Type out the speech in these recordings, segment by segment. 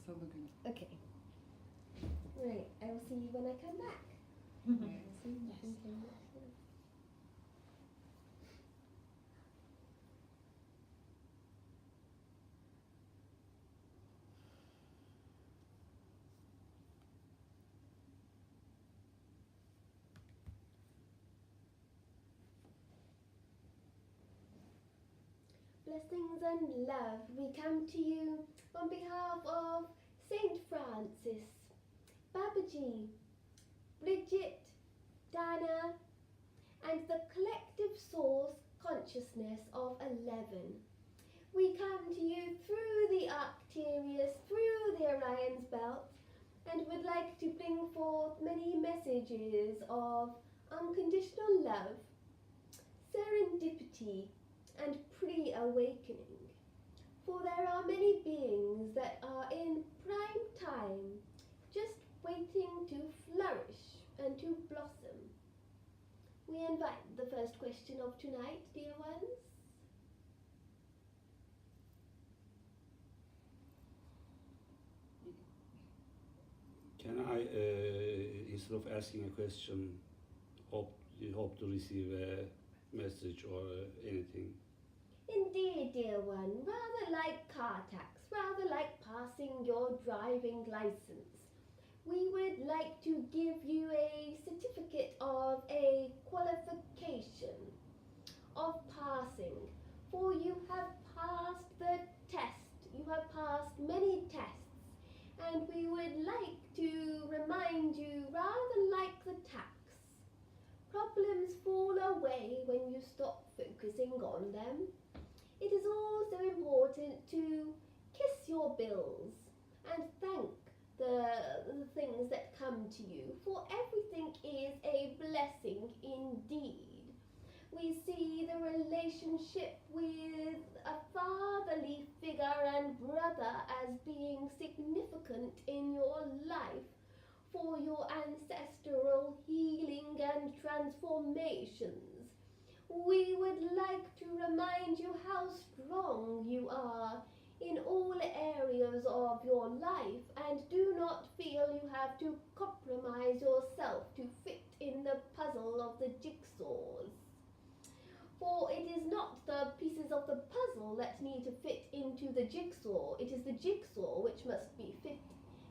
Salı günü. Okay. Right, I will see you when I come back. See you when I come back. Blessings and love, we come to you on behalf of Saint Francis, Babaji, Bridget, Dana, and the collective source consciousness of 11. We come to you through the Arcturus, through the Orion's belt, and would like to bring forth many messages of unconditional love, serendipity, and pre-awakening. For there are many beings that are in prime time, just waiting to flourish and to blossom. We invite the first question of tonight, dear ones. Can I, instead of asking a question, hope to receive a message or anything? Indeed, dear one, rather like car tax, rather like passing your driving license. We would like to give you a certificate of a qualification of passing, for you have passed the test. You have passed many tests, and we would like to remind you, rather like the tax, problems fall away when you stop focusing on them. It is also important to kiss your bills and thank the things that come to you, for everything is a blessing indeed. We see the relationship with a fatherly figure and brother as being significant in your life for your ancestral healing and transformations. We would like to remind you how strong you are in all areas of your life, and do not feel you have to compromise yourself to fit in the puzzle of the jigsaws. For it is not the pieces of the puzzle that need to fit into the jigsaw, it is the jigsaw which must be fit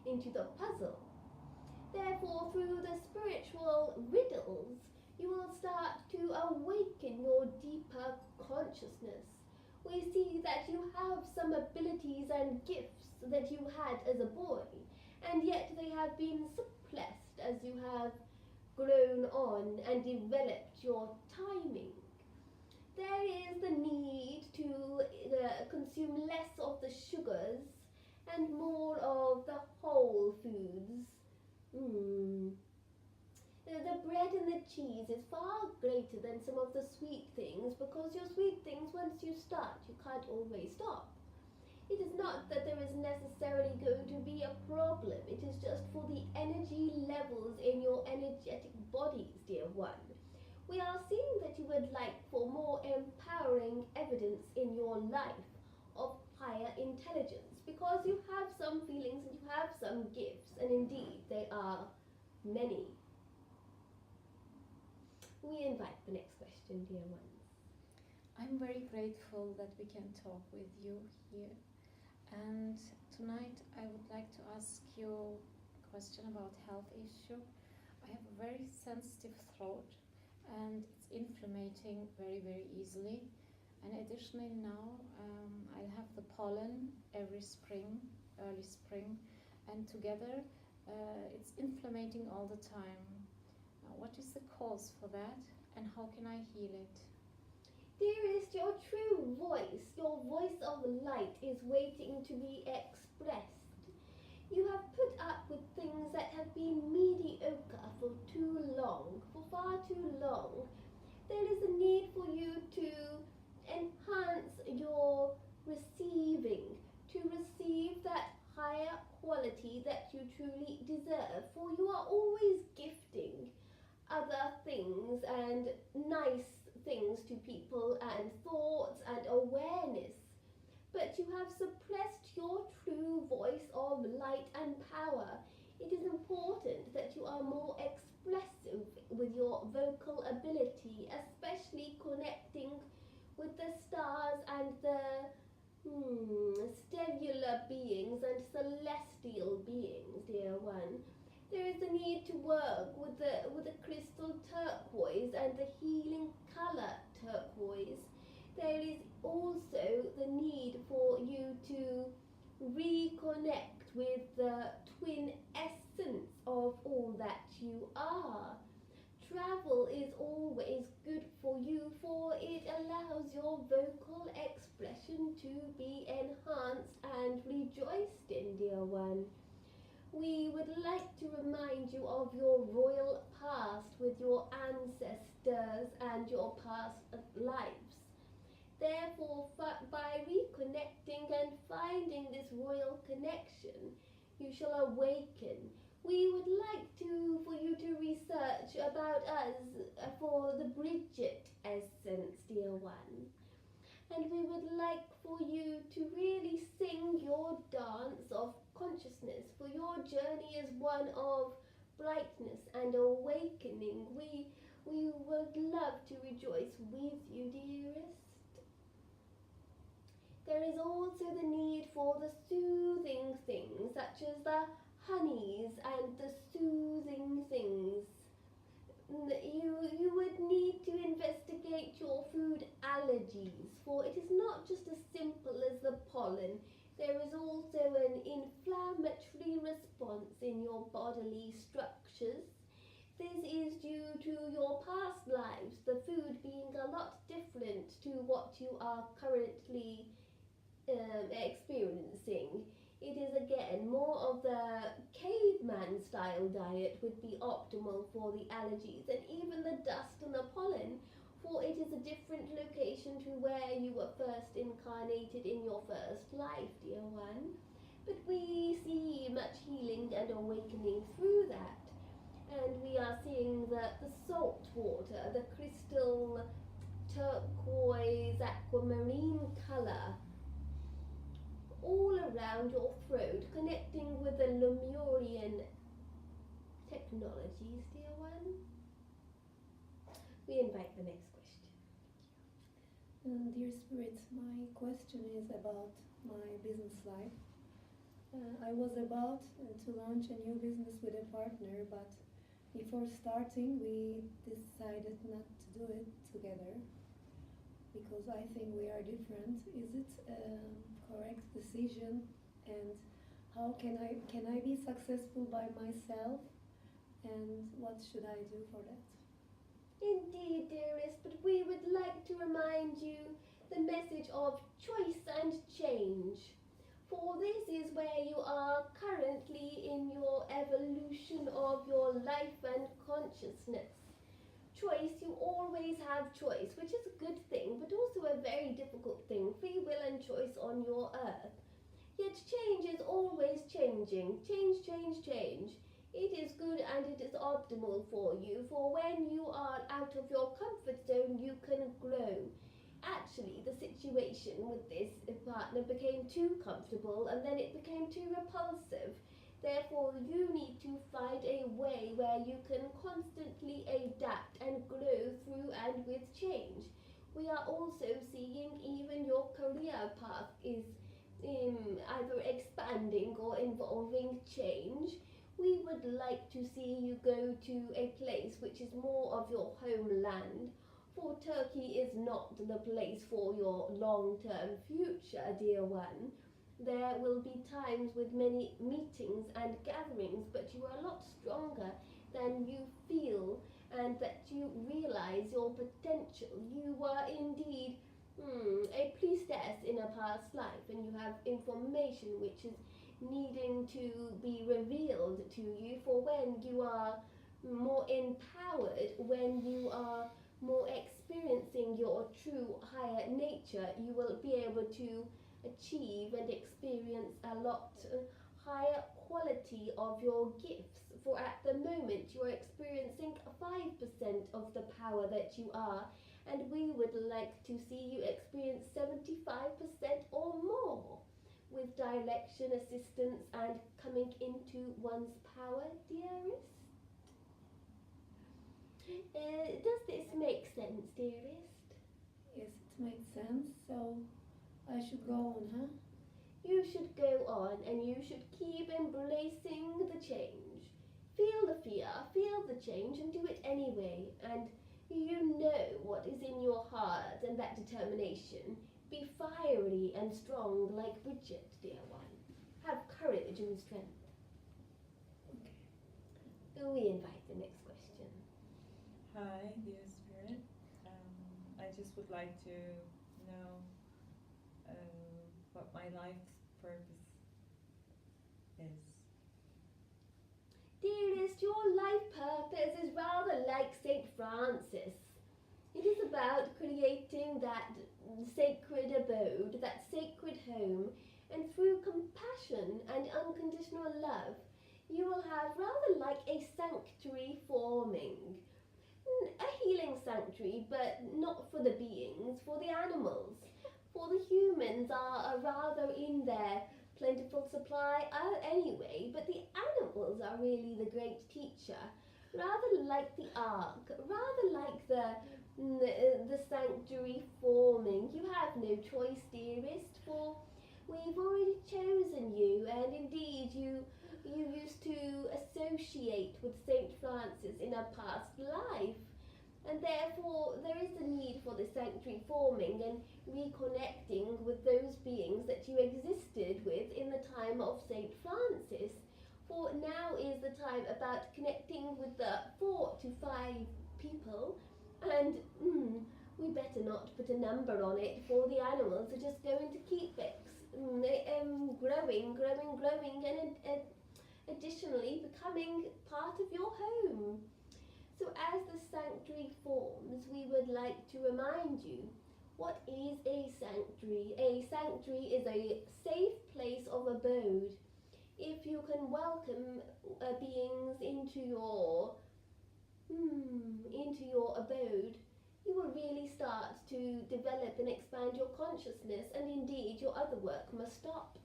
into the puzzle. Therefore, through the spiritual riddles, you will start to awaken your deeper consciousness. We see that you have some abilities and gifts that you had as a boy, and yet they have been suppressed as you have grown on and developed your timing. There is the need to consume less of the sugars and more of the whole foods. The bread and the cheese is far greater than some of the sweet things, because your sweet things, once you start, you can't always stop. It is not that there is necessarily going to be a problem, it is just for the energy levels in your energetic bodies, dear one. We are seeing that you would like for more empowering evidence in your life of higher intelligence, because you have some feelings and you have some gifts, and indeed they are many. We invite the next question, dear ones. I'm very grateful that we can talk with you here. And tonight I would like to ask you a question about health issue. I have a very sensitive throat and it's inflamming very, very easily. And additionally now I have the pollen every spring, early spring, and together it's inflamming all the time. What is the cause for that, and how can I heal it? Dearest, your true voice, your voice of light, is waiting to be expressed. You have put up with things that have been mediocre for too long, for far too long. There is a need for you to enhance your receiving, to receive that higher quality that you truly deserve, for you are always gifting other things and nice things to people and thoughts and awareness, but you have suppressed your true voice of light power, it is important that you are more expressive with your vocal ability, especially connecting with the stars and the stellar beings and celestial beings, dear one. There is a need to work with the crystal turquoise and the healing color turquoise. There is also the need for you to reconnect with the twin essence of all that you are. Travel is always good for you, for it allows your vocal expression to be enhanced and rejoiced in, dear one. We would like to remind you of your royal past with your ancestors and your past lives. Therefore, by reconnecting and finding this royal connection, you shall awaken. We would like for you to research about us for the Bridget essence, dear one. And we would like for you to really sing your dance of consciousness, for your journey is one of brightness and awakening. We would love to rejoice with you, dearest. There is also the need for the soothing things, such as the honeys and the soothing things. You would need to investigate your food allergies, for it is not just as simple as the pollen. There is also an inflammatory response in your bodily structures. This is due to your past lives, the food being a lot different to what you are currently experiencing. It is again more of the caveman style diet would be optimal for the allergies, and even the dust and the pollen, for it is a different location to where you were first incarnated in your first life, dear one. But we see much healing and awakening through that. And we are seeing the salt water, the crystal turquoise aquamarine color all around your throat, connecting with the Lemurian technologies, dear one. We invite the next question. Dear Spirit, my question is about my business life. I was about to launch a new business with a partner, but before starting, we decided not to do it together because I think we are different. Is it correct decision, and how can I be successful by myself, and what should I do for that? Indeed, dearest, but we would like to remind you the message of choice and change. For this is where you are currently in your evolution of your life and consciousness. Choice, you always have choice, which is a good thing, but also a very difficult thing, free will and choice on your earth. Yet change is always changing. Change, change, change. It is good and it is optimal for you, for when you are out of your comfort zone, you can grow. Actually, the situation with this partner became too comfortable and then it became too repulsive. Therefore, you need to find a way where you can constantly adapt and grow through and with change. We are also seeing even your career path is either expanding or involving change. We would like to see you go to a place which is more of your homeland, for Turkey is not the place for your long-term future, dear one. There will be times with many meetings and gatherings, but you are a lot stronger than you feel, and that you realize your potential. You were indeed a priestess in a past life, and you have information which is needing to be revealed to you, for when you are more empowered, when you are more experiencing your true higher nature, you will be able to achieve and experience a lot higher quality of your gifts. For at the moment you are experiencing 5% of the power that you are, and we would like to see you experience 75% or more. with direction, assistance, and coming into one's power, dearest? Does this make sense, dearest? Yes, it makes sense. So I should go on, huh? You should go on and you should keep embracing the change. Feel the fear, feel the change, and do it anyway. And you know what is in your heart and that determination. Be fiery and strong like Bridget, dear one. Have courage and strength. Okay. We invite the next question. Hi, dear Spirit. I just would like to know what my life's purpose is. Dearest, your life purpose is rather like St. Francis. It is about creating that sacred abode, that sacred home, and through compassion and unconditional love, you will have rather like a sanctuary forming. A healing sanctuary, but not for the beings, for the animals. For the humans are rather in their plentiful supply anyway, but the animals are really the great teacher. Rather like the ark, rather like the sanctuary forming. You have no choice, dearest, for we've already chosen you, and indeed you used to associate with St. Francis in a past life, and therefore there is a need for the sanctuary forming and reconnecting with those beings that you existed with in the time of St. Francis. For now is the time about connecting with the 4 to 5 people, and we better not put a number on it, for the animals are just going to keep growing, and additionally becoming part of your home. So as the sanctuary forms, we would like to remind you, what is a sanctuary? A sanctuary is a safe place of abode. If you can welcome beings into your abode, you will really start to develop and expand your consciousness, and indeed your other work must stop,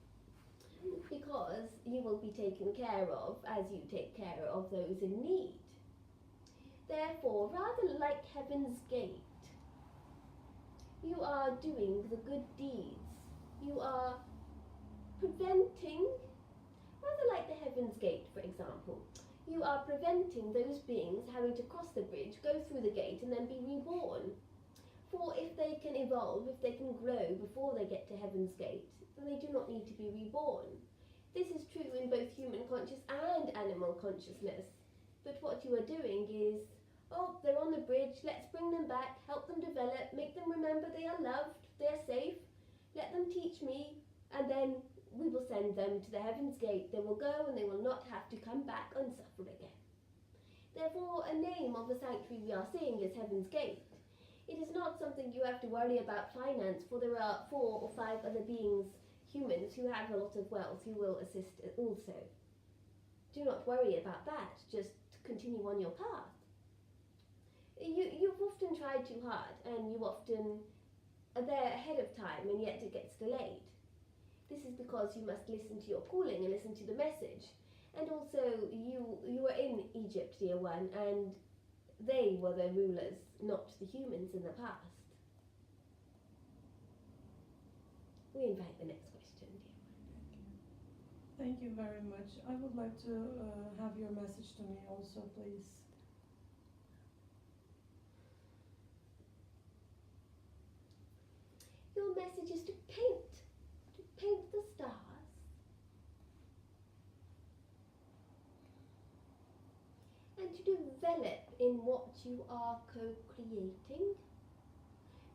because you will be taken care of as you take care of those in need. Therefore, rather like Heaven's Gate, you are doing the good deeds. You are preventing, rather like the Heaven's Gate, for example, you are preventing those beings having to cross the bridge, go through the gate, and then be reborn. For if they can evolve, if they can grow before they get to Heaven's Gate, then they do not need to be reborn. This is true in both human conscious and animal consciousness. But what you are doing is, they're on the bridge, let's bring them back, help them develop, make them remember they are loved, they are safe, let them teach me, and then we will send them to the Heaven's Gate. They will go and they will not have to come back and suffer again. Therefore, a name of the sanctuary we are seeing is Heaven's Gate. It is not something you have to worry about finance, for there are 4 or 5 other beings, humans, who have a lot of wealth who will assist also. Do not worry about that, just continue on your path. You've often tried too hard, and you often are there ahead of time, and yet it gets delayed. This is because you must listen to your calling and listen to the message. And also, you were in Egypt, dear one, and they were the rulers, not the humans in the past. We invite the next question, dear one. Thank you very much. I would like to have your message to me also, please. Your message is to paint the stars, and to develop in what you are co-creating,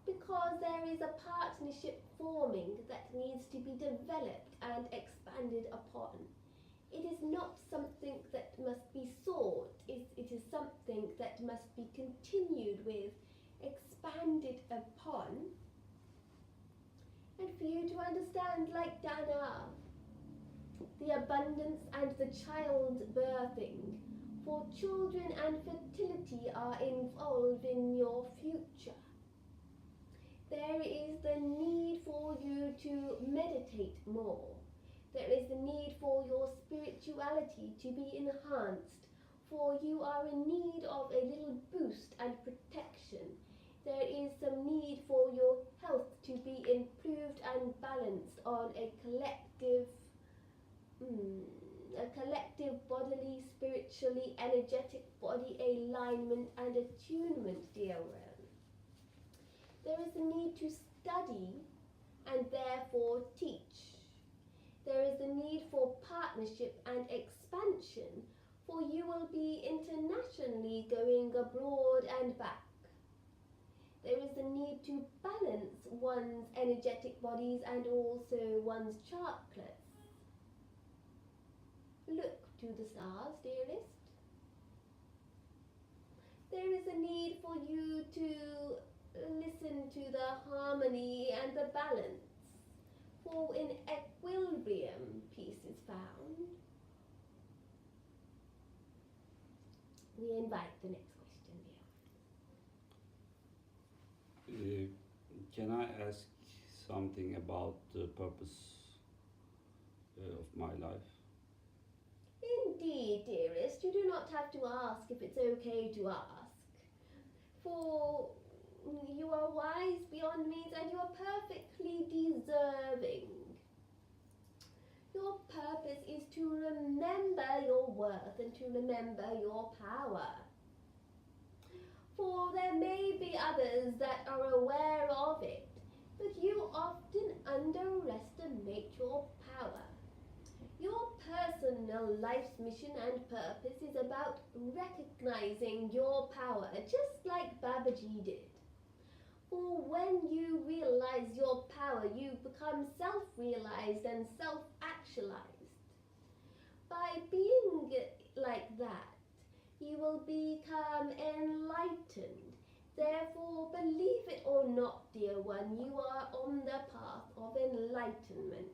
because there is a partnership forming that needs to be developed and expanded upon. It is not something that must be sought, it is something that must be continued with, expanded upon. And for you to understand, like Dana, the abundance and the childbirthing, for children and fertility are involved in your future. There is the need for you to meditate more, There is the need for your spirituality to be enhanced, for you are in need of a little boost and protection. There is some need for your health to be improved and balanced on a collective bodily, spiritually, energetic body alignment and attunement, dear one. There is a need to study and therefore teach. There is a need for partnership and expansion, for you will be internationally going abroad and back. There is a need to balance one's energetic bodies and also one's chakras. Look to the stars, dearest. There is a need for you to listen to the harmony and the balance, for in equilibrium peace is found. We invite the next question, dear. Can I ask something about the purpose of my life? Indeed, dearest, you do not have to ask if it's okay to ask, for you are wise beyond means and you are perfectly deserving. Your purpose is to remember your worth and to remember your power. For there may be others that are aware of it, but you often underestimate your power. Your personal life's mission and purpose is about recognizing your power, just like Babaji did. For when you realize your power, you become self-realized and self-actualized. By being like that, you will become enlightened. Therefore, believe it or not, dear one, you are on the path of enlightenment.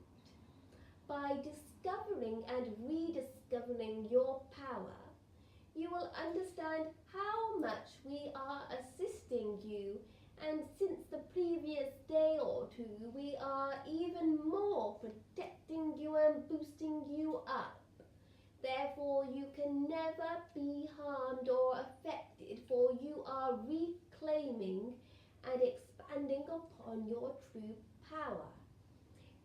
By discovering and rediscovering your power, you will understand how much we are assisting you, and since the previous day or two, we are even more protecting you and boosting you up. Therefore, you can never be harmed or affected, for you are reclaiming and expanding upon your true power.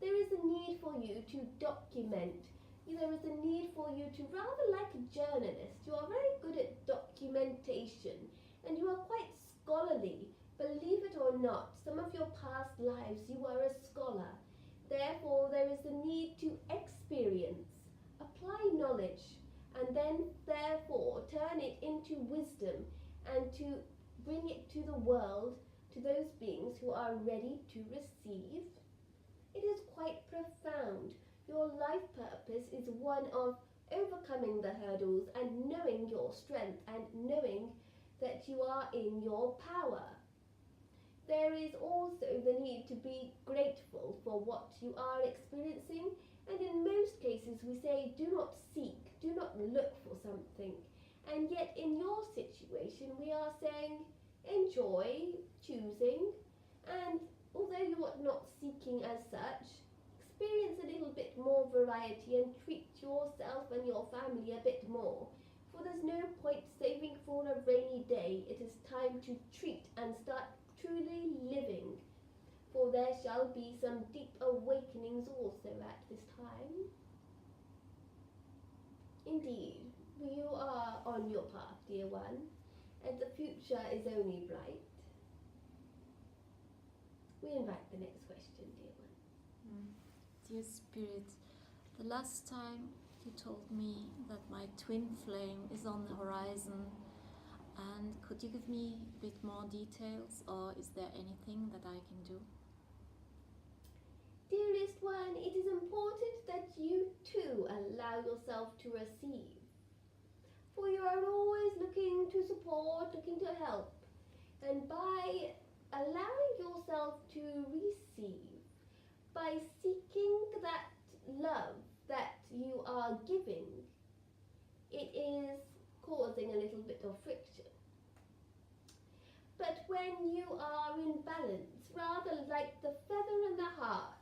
There is a need for you to document. There is a need for you to, rather like a journalist, you are very good at documentation and you are quite scholarly. Believe it or not, some of your past lives you were a scholar. Therefore, there is a need to experience, apply knowledge, and then therefore turn it into wisdom and to bring it to the world, to those beings who are ready to receive. It is quite profound. Your life purpose is one of overcoming the hurdles and knowing your strength and knowing that you are in your power. There is also the need to be grateful for what you are experiencing, and in most cases we say do not seek, do not look for something, and yet in your situation we are saying enjoy, choosing, and although you are not seeking as such, experience a little bit more variety and treat yourself and your family a bit more. For there's no point saving for a rainy day. It is time to treat and start truly living. For there shall be some deep awakenings also at this time. Indeed, you are on your path, dear one, and the future is only bright. We invite the next question, dear one. Dear Spirit, the last time you told me that my twin flame is on the horizon, and could you give me a bit more details, or is there anything that I can do? Dearest one, it is important that you too allow yourself to receive. For you are always looking to support, looking to help. And by allowing yourself to receive, by seeking that love that you are giving, it is causing a little bit of friction. But when you are in balance, rather like the feather in the heart,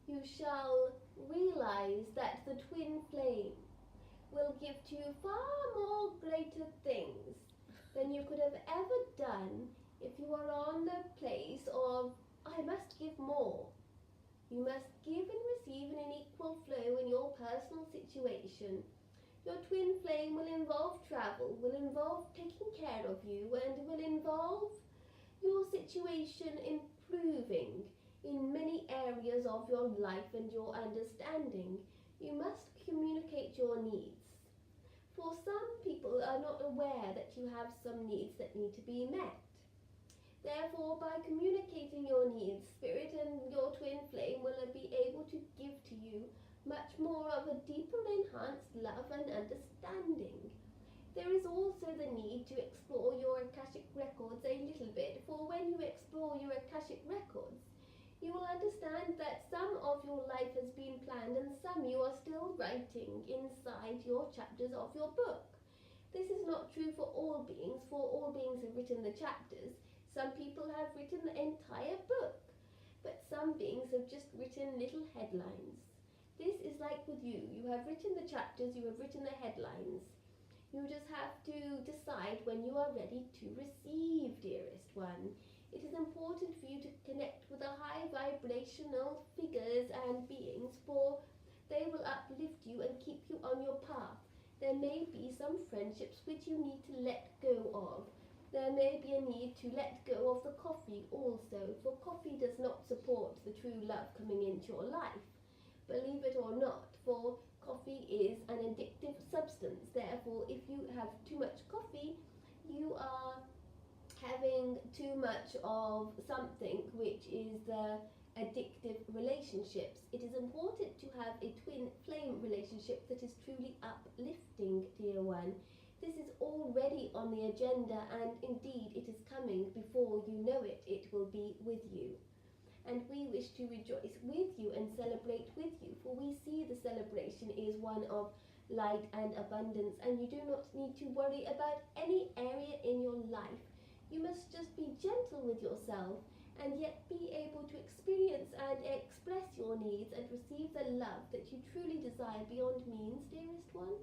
you shall realize that the twin flame will give to you far more greater things than you could have ever done if you were on the place of, I must give more. You must give and receive in an equal flow in your personal situation. Your twin flame will involve travel, will involve taking care of you, and will involve your situation improving in many areas of your life and your understanding. You must communicate your needs. For some people are not aware that you have some needs that need to be met. Therefore, by communicating your needs, Spirit and your twin flame will be able to give to you much more of a deeper enhanced love and understanding. There is also the need to explore your Akashic records a little bit, for when you explore your Akashic records, you will understand that some of your life has been planned and some you are still writing inside your chapters of your book. This is not true for all beings, for all beings have written the chapters. Some people have written the entire book, but some beings have just written little headlines. This is like with you. You have written the chapters, you have written the headlines. You just have to decide when you are ready to receive, dearest one. It is important for you to connect with the high vibrational figures and beings, for they will uplift you and keep you on your path. There may be some friendships which you need to let go of. There may be a need to let go of the coffee also, for coffee does not support the true love coming into your life. Believe it or not, for coffee is an addictive substance. Therefore, if you have too much coffee, you are having too much of something which is the addictive relationships. It is important to have a twin flame relationship that is truly uplifting, dear one. This is already on the agenda, and indeed it is coming. Before you know it, it will be with you. And we wish to rejoice with you and celebrate with you, for we see the celebration is one of light and abundance, and you do not need to worry about any area in your life. You must just be gentle with yourself and yet be able to experience and express your needs and receive the love that you truly desire beyond means, dearest one.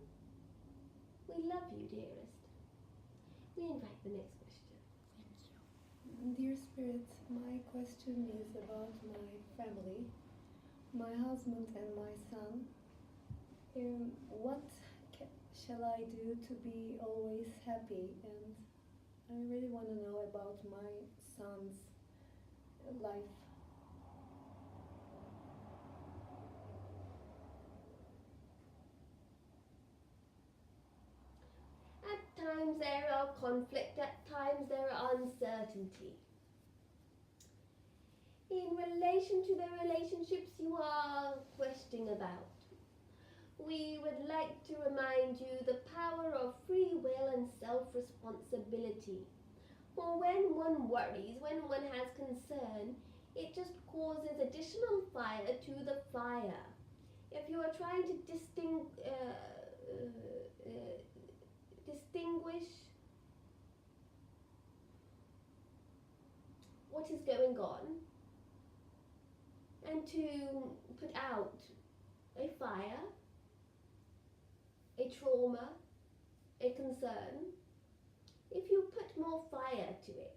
We love you, dearest. We invite the next question. Dear Spirit, my question is about my family, my husband and my son. What shall I do to be always happy? And I really want to know about my son's life. At times there are conflict, at times there are uncertainty. In relation to the relationships you are questioning about, we would like to remind you the power of free will and self-responsibility. For when one worries, when one has concern, it just causes additional fire to the fire. If you are trying to distinguish what is going on and to put out a fire, a trauma, a concern, if you put more fire to it,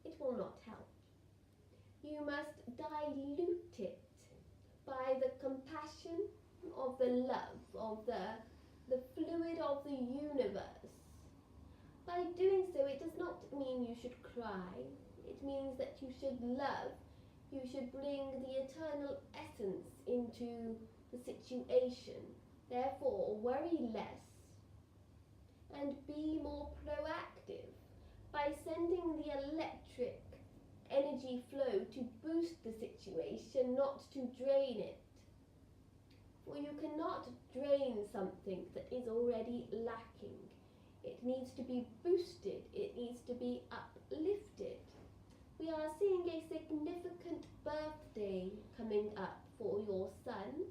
it will not help. You must dilute it by the compassion of the love, of the fluid of the universe. By doing so, it does not mean you should cry. It means that you should love. You should bring the eternal essence into the situation. Therefore, worry less and be more proactive by sending the electric energy flow to boost the situation, not to drain it. For you cannot drain something that is already lacking. It needs to be boosted, it needs to be uplifted. We are seeing a significant birthday coming up for your son,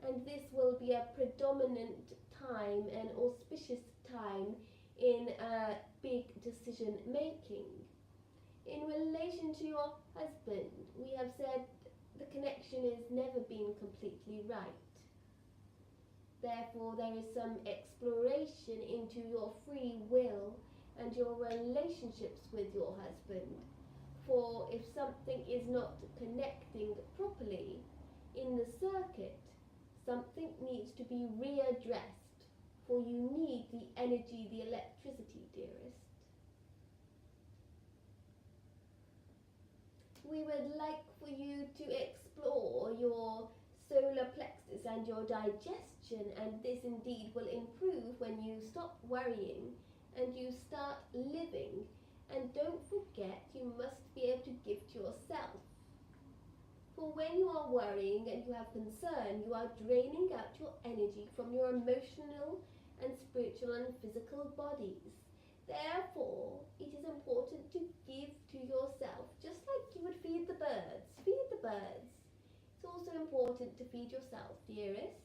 and this will be a predominant time, an auspicious time in big decision making. In relation to your husband, we have said the connection has never been completely right. Therefore, there is some exploration into your free will and your relationships with your husband. For if something is not connecting properly in the circuit, something needs to be readdressed. For you need the energy, the electricity, dearest. We would like for you to explore your solar plexus and your digestion, and this indeed will improve when you stop worrying and you start living. And don't forget, you must be able to give to yourself. For when you are worrying and you have concern, you are draining out your energy from your emotional and spiritual and physical bodies. Therefore, it is important to give to yourself, just like you would feed the birds. Feed the birds. It's also important to feed yourself, dearest.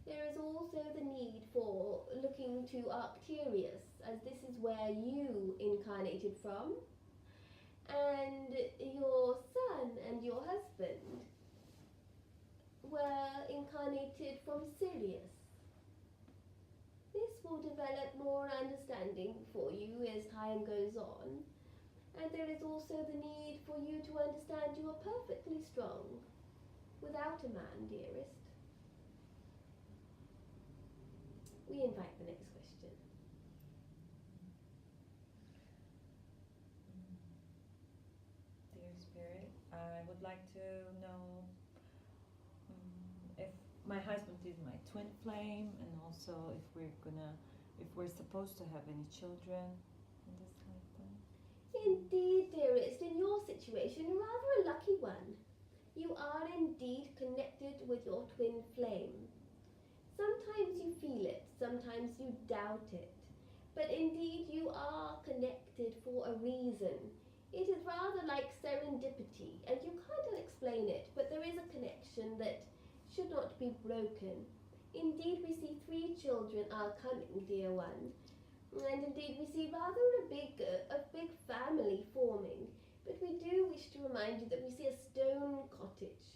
There is also the need for looking to Arcturus, as this is where you incarnated from, and your son and your husband were incarnated from Sirius. This will develop more understanding for you as time goes on, and there is also the need for you to understand you are perfectly strong without a man, dearest. We invite the next question. Dear Spirit, I would like to know if my husband is my twin flame, and also if we're supposed to have any children in this lifetime. Indeed, dearest, in your situation, rather a lucky one. You are indeed connected with your twin flame. Sometimes you feel it, sometimes you doubt it, but indeed you are connected for a reason. It is rather like serendipity, and you can't explain it, but there is a connection that should not be broken. Indeed, we see 3 children are coming, dear one, and indeed we see rather a big family forming. But we do wish to remind you that we see a stone cottage,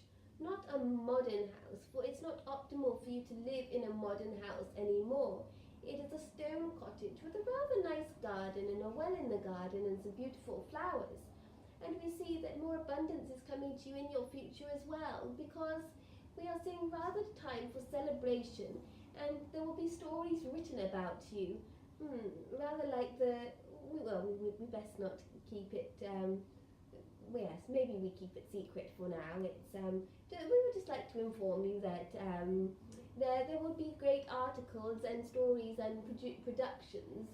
not a modern house, for it's not optimal for you to live in a modern house anymore. It is a stone cottage with a rather nice garden and a well in the garden and some beautiful flowers. And we see that more abundance is coming to you in your future as well, because we are seeing rather time for celebration, and there will be stories written about you. Rather like we best not keep it, yes, maybe we keep it secret for now. We would just like to inform you that there will be great articles and stories and productions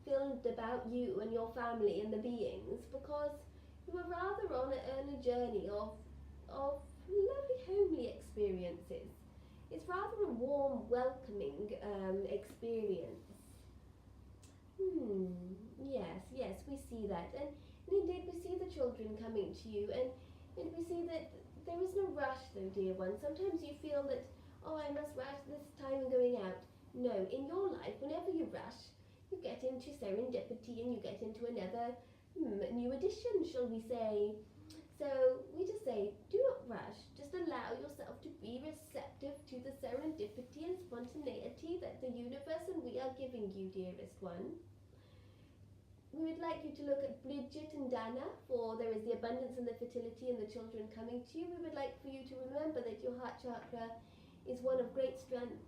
filmed about you and your family and the beings, because you are rather on a journey of lovely homely experiences. It's rather a warm, welcoming experience. Yes, we see that, and indeed we see the children coming to you, and we see that there is no rush though, dear one. Sometimes you feel that, oh, I must rush this time going out. No, in your life, whenever you rush, you get into serendipity and you get into another new edition, shall we say. So we just say, do not rush, just allow yourself to be receptive to the serendipity and spontaneity that the universe and we are giving you, dearest one. We would like you to look at Bridget and Dana, for there is the abundance and the fertility and the children coming to you. We would like for you to remember that your heart chakra is one of great strength.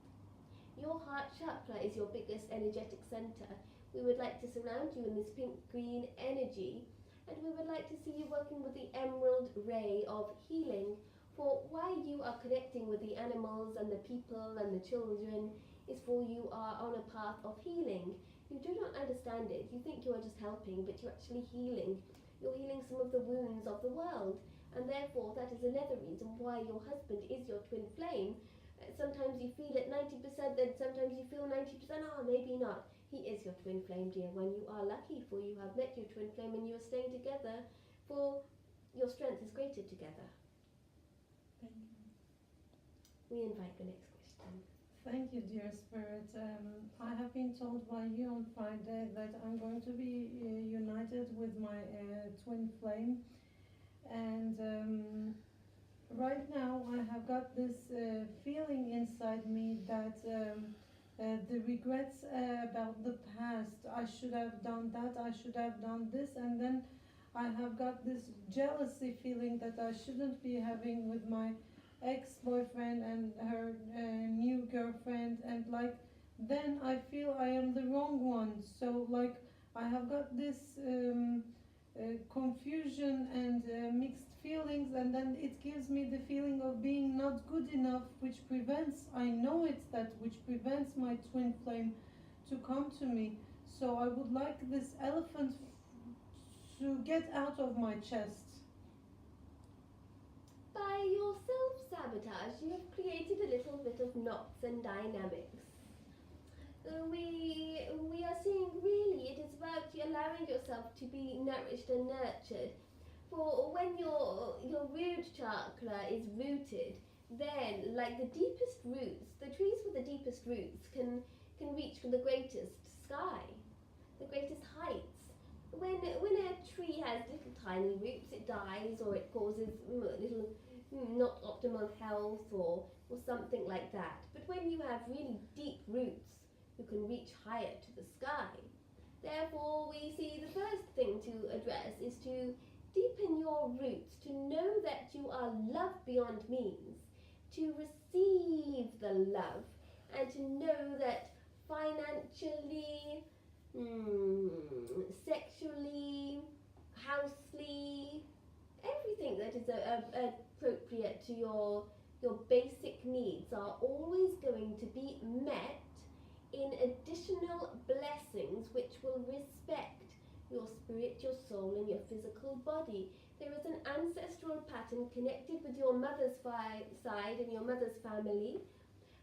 Your heart chakra is your biggest energetic center. We would like to surround you in this pink-green energy, and we would like to see you working with the emerald ray of healing. For why you are connecting with the animals and the people and the children is for you are on a path of healing. You do not understand it. You think you are just helping, but you're actually healing. You're healing some of the wounds of the world, and therefore that is another reason why your husband is your twin flame. Sometimes you feel it 90%, then sometimes you feel 90%, maybe not. He is your twin flame, dear one. You are lucky, for you have met your twin flame and you are staying together, for your strength is greater together. Thank you. We invite the next question. Thank you, dear Spirit. I have been told by you on Friday that I'm going to be united with my twin flame, and right now I have got this feeling inside me that the regrets about the past, I should have done that, I should have done this, and then I have got this jealousy feeling that I shouldn't be having with my ex-boyfriend and her new girlfriend, and like then I feel I am the wrong one. So like I have got this confusion and mixed feelings, and then it gives me the feeling of being not good enough, which prevents, I know it's that which prevents my twin flame to come to me. So I would like this elephant to get out of my chest. By your self-sabotage, you have created a little bit of knots and dynamics. We are seeing really it is about allowing yourself to be nourished and nurtured. For when your root chakra is rooted, then like the deepest roots, the trees with the deepest roots can reach for the greatest sky, the greatest heights. When a tree has little tiny roots, it dies or it causes little not optimal health or something like that. But when you have really deep roots, you can reach higher to the sky. Therefore, we see the first thing to address is to deepen your roots, to know that you are loved beyond means, to receive the love, and to know that financially, sexually, housely, everything that is appropriate to your basic needs are always going to be met in additional blessings which will respect your spirit, your soul, and your physical body. There is an ancestral pattern connected with your mother's side and your mother's family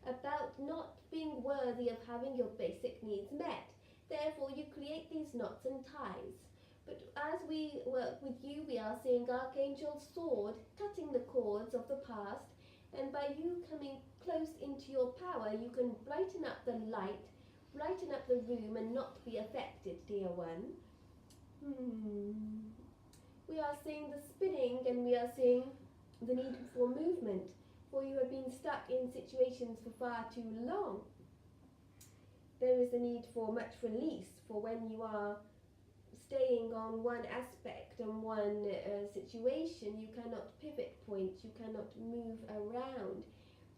about not being worthy of having your basic needs met. Therefore, you create these knots and ties. But as we work with you, we are seeing Archangel's sword cutting the cords of the past, and by you coming close into your power, you can brighten up the light, brighten up the room, and not be affected, dear one. We are seeing the spinning, and we are seeing the need for movement, for you have been stuck in situations for far too long. There is a need for much release, for when you are staying on one aspect and one situation, you cannot pivot point, you cannot move around.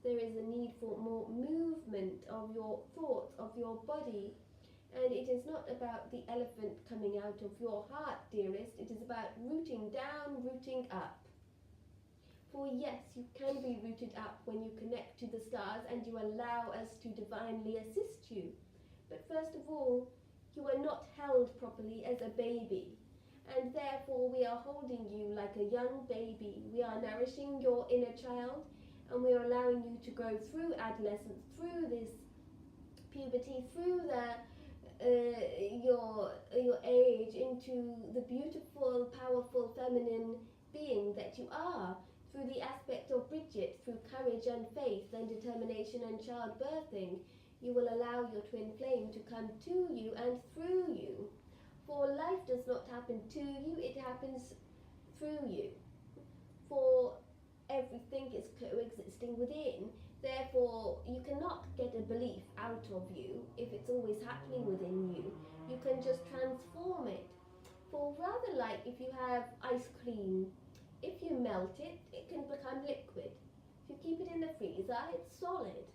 There is a need for more movement of your thoughts, of your body. And it is not about the elephant coming out of your heart, dearest. It is about rooting down, rooting up. For yes, you can be rooted up when you connect to the stars and you allow us to divinely assist you. But first of all, you are not held properly as a baby. And therefore we are holding you like a young baby. We are nourishing your inner child, and we are allowing you to go through adolescence, through this puberty, through your age into the beautiful, powerful, feminine being that you are, through the aspect of Bridget, through courage and faith and determination and childbirthing. You will allow your twin flame to come to you and through you. For life does not happen to you, it happens through you. For everything is coexisting within. Therefore, you cannot get a belief out of you if it's always happening within you. You can just transform it. For rather like if you have ice cream, if you melt it, it can become liquid. If you keep it in the freezer, it's solid.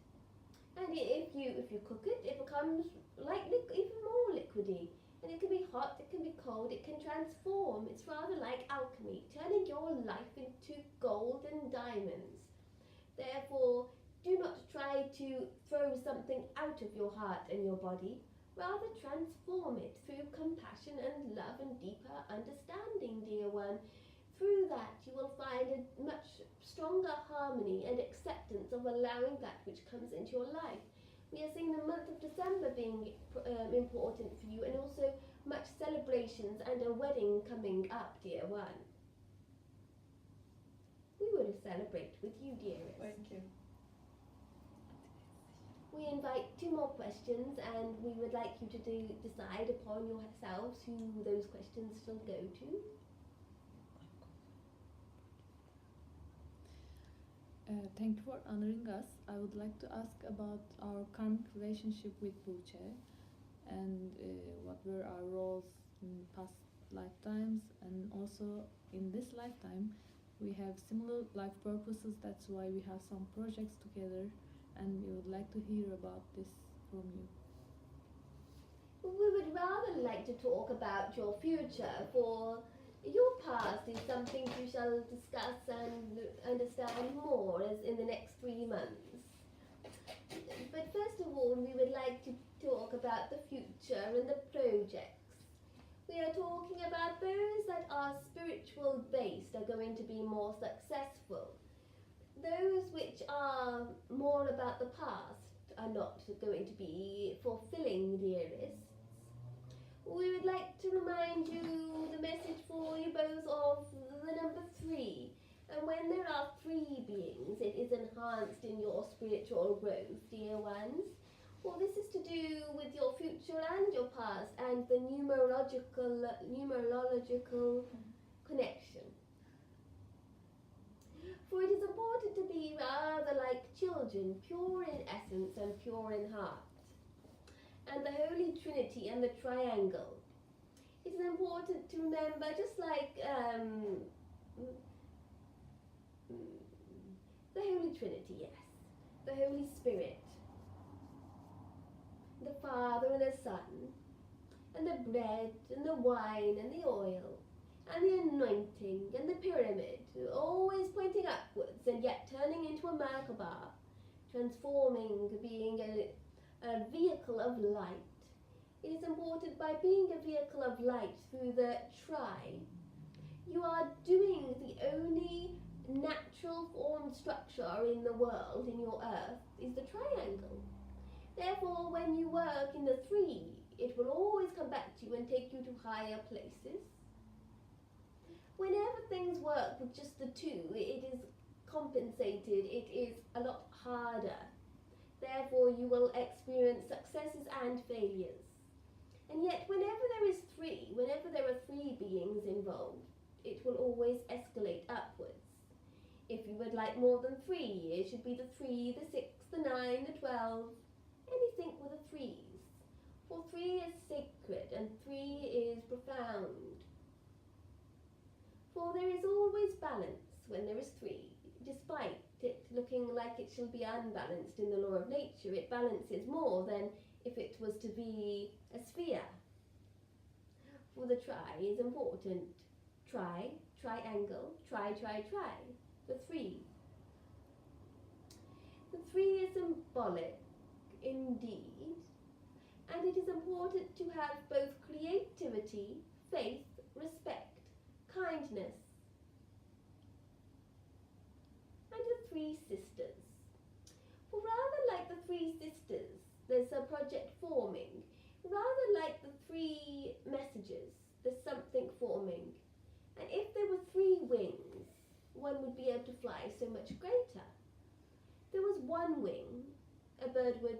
And if you cook it, it becomes like even more liquidy. And it can be hot, it can be cold, it can transform. It's rather like alchemy, turning your life into gold and diamonds. Therefore, do not try to throw something out of your heart and your body. Rather transform it through compassion and love and deeper understanding, dear one. Through that, you will find a much stronger harmony and acceptance of allowing that which comes into your life. We are seeing the month of December being important for you, and also much celebrations and a wedding coming up, dear one. We will celebrate with you, dearest. Thank you. We invite 2 more questions, and we would like you to decide upon yourselves who those questions shall go to. Thank you for honoring us. I would like to ask about our karmic relationship with Buche and what were our roles in past lifetimes, and also in this lifetime we have similar life purposes. That's why we have some projects together, and we would like to hear about this from you. We would rather like to talk about your future, for your past is something you shall discuss and understand more as in the next 3 months. But first of all, we would like to talk about the future and the projects. We are talking about those that are spiritual based are going to be more successful. Those which are more about the past are not going to be fulfilling, dearest. We would like to remind you the message for you both of the number 3. And when there are 3 beings, it is enhanced in your spiritual growth, dear ones. Well, this is to do with your future and your past and the numerological connection. For it is important to be rather like children, pure in essence and pure in heart. And the Holy Trinity and the Triangle. It is important to remember, just like the Holy Trinity, yes, the Holy Spirit, the Father and the Son, and the bread and the wine and the oil, and the anointing and the pyramid, always pointing upwards and yet turning into a Merkaba, transforming, being a vehicle of light. It is important by being a vehicle of light through the tri. You are doing the only natural form structure in the world, in your earth, is the triangle. Therefore, when you work in the 3, it will always come back to you and take you to higher places. Whenever things work with just the 2, it is compensated, it is a lot harder. Therefore, you will experience successes and failures. And yet, whenever there is 3, whenever there are 3 beings involved, it will always escalate upwards. If you would like more than 3, it should be the 3, the 6, the 9, the 12, anything with the 3s. For 3 is sacred and 3 is profound. For there is always balance when there is 3, despite it looking like it shall be unbalanced in the law of nature. It balances more than if it was to be a sphere. For the tri is important. Tri, triangle, tri, the 3. The 3 is symbolic indeed, and it is important to have both creativity, faith, respect, kindness, and the 3 sisters. For rather like the 3 sisters, there's a project forming. Rather like the 3 messages, there's something forming. And if there were 3 wings, one would be able to fly so much greater. If there was 1 wing, a bird would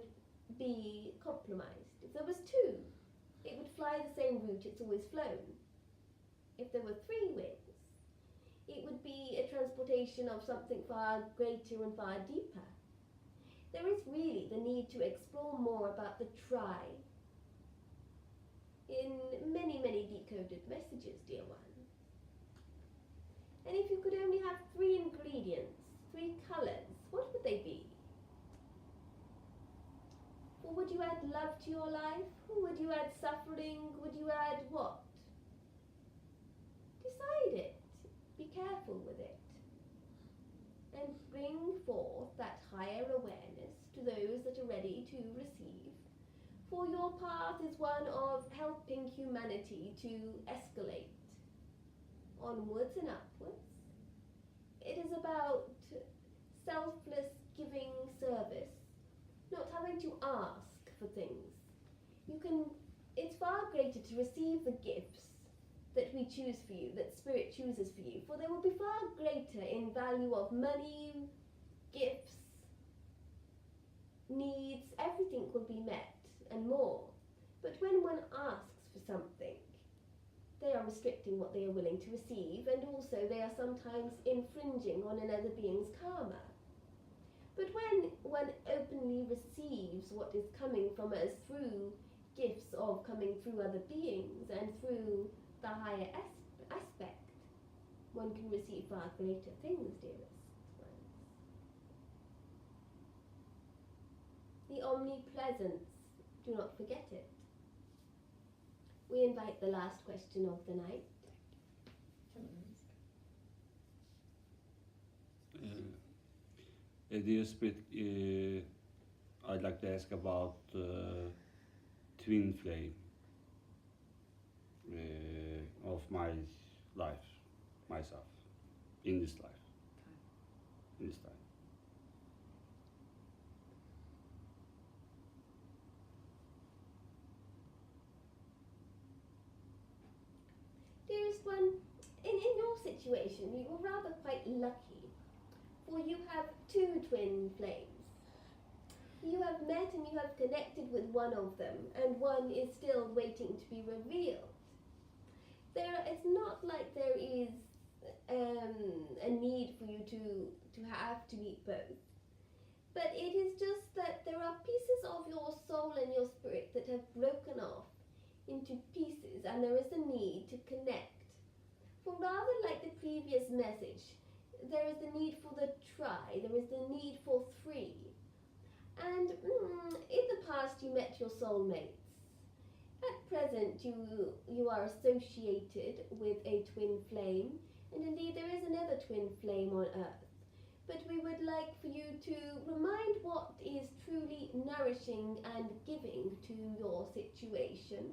be compromised. If there was 2, it would fly the same route it's always flown. If there were 3 wings, it would be a transportation of something far greater and far deeper. There is really the need to explore more about the tri in many, many decoded messages, dear one. And if you could only have 3 ingredients, 3 colours, what would they be? Or would you add love to your life? Or would you add suffering? Would you add what? Decide it. Be careful with it. And bring forth that higher awareness to those that are ready to receive. For your path is one of helping humanity to escalate onwards and upwards. It is about selfless giving service, not having to ask for things. It's far greater to receive the gifts that we choose for you, that Spirit chooses for you, for they will be far greater in value of money, gifts, needs, will be met and more. But when one asks for something, they are restricting what they are willing to receive, and also they are sometimes infringing on another being's karma. But when one openly receives what is coming from us through gifts of coming through other beings and through the higher aspect, one can receive far greater things, dearest ones. The omnipresence, do not forget it. We invite the last question of the night. Dear Spirit, I'd like to ask about twin flame of my life, myself, in this life, in this time. Dearest one, in your situation, you are rather quite lucky, for you have two twin flames. You have met and you have connected with one of them, and one is still waiting to be revealed. It's not like there is a need for you to have to meet both, but it is just that there are pieces of your soul and your spirit that have broken off into pieces, and there is a need to connect. For rather like the previous message, there is the need for the try, there is the need for three. And in the past you met your soulmates. At present you are associated with a twin flame, and indeed there is another twin flame on earth. But we would like for you to remind what is truly nourishing and giving to your situation.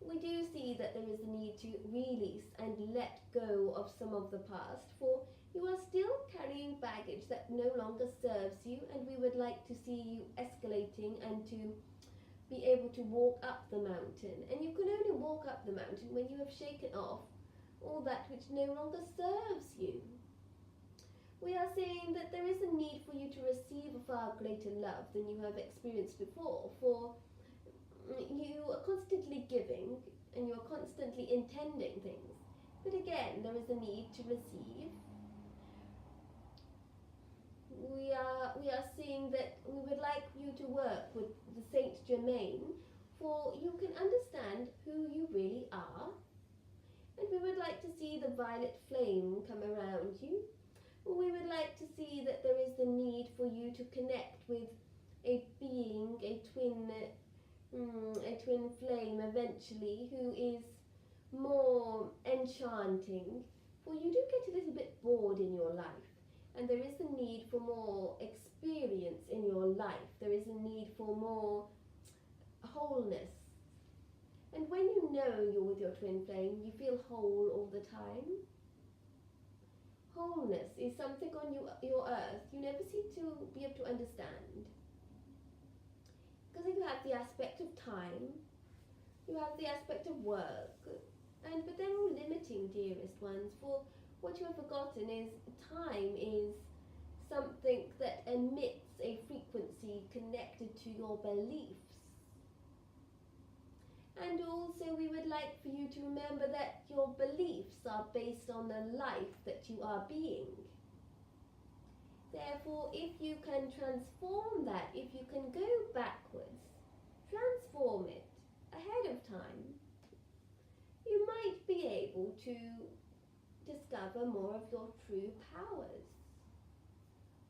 We do see that there is a need to release and let go of some of the past, for you are still carrying baggage that no longer serves you, and we would like to see you escalating and to be able to walk up the mountain. And you can only walk up the mountain when you have shaken off all that which no longer serves you. We are saying that there is a need for you to receive a far greater love than you have experienced before, for you are constantly giving and you are constantly intending things. But again, there is a need to receive. We are seeing that we would like you to work with the Saint Germain, for you can understand who you really are. And we would like to see the violet flame come around you. We would like to see that there is the need for you to connect with a being, a twin flame eventually, who is more enchanting, for you do get a little bit bored in your life, and there is a need for more experience in your life. There is a need for more wholeness. And when you know you're with your twin flame, you feel whole all the time. Wholeness is something on your earth you never seem to be able to understand. Because you have the aspect of time, you have the aspect of work, but they're all limiting, dearest ones, for what you have forgotten is time is something that emits a frequency connected to your beliefs. And also we would like for you to remember that your beliefs are based on the life that you are being. Therefore, if you can transform that, if you can go backwards, transform it ahead of time, you might be able to discover more of your true powers.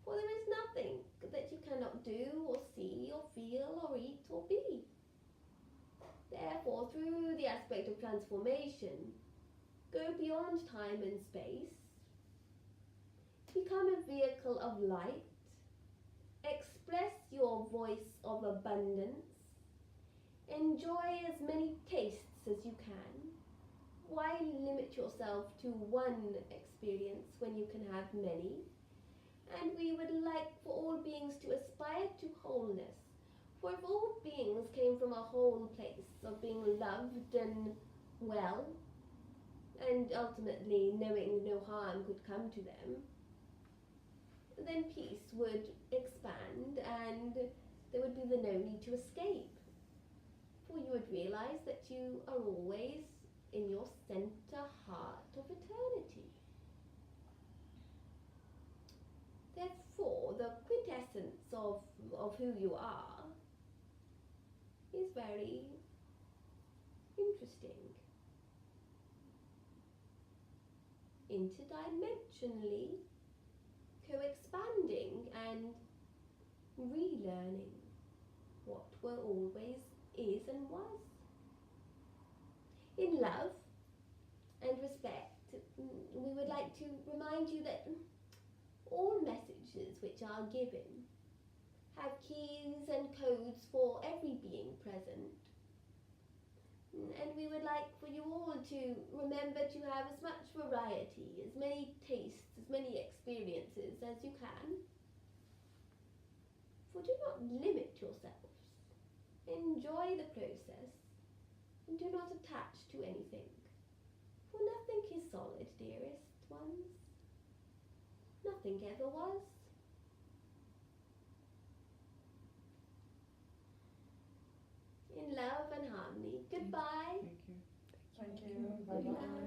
For there is nothing that you cannot do or see or feel or eat or be. Therefore, through the aspect of transformation, go beyond time and space, become a vehicle of light, express your voice of abundance, enjoy as many tastes as you can. Why limit yourself to one experience when you can have many? And we would like for all beings to aspire to wholeness. For if all beings came from a whole place of being loved and well, and ultimately knowing no harm could come to them, then peace would expand and there would be the no need to escape, for you would realize that you are always in your center heart of eternity. Therefore, the quintessence of who you are is very interesting. Interdimensionally, co-expanding and relearning what were always is and was. In love and respect, we would like to remind you that all messages which are given have keys and codes for every being present. And we would like for you all to remember to have as much variety, as many tastes, as many experiences as you can. For do not limit yourselves. Enjoy the process and do not attach to anything. For nothing is solid, dearest ones. Nothing ever was. In love and harmony. Goodbye. Thank you. Thank you. Bye bye.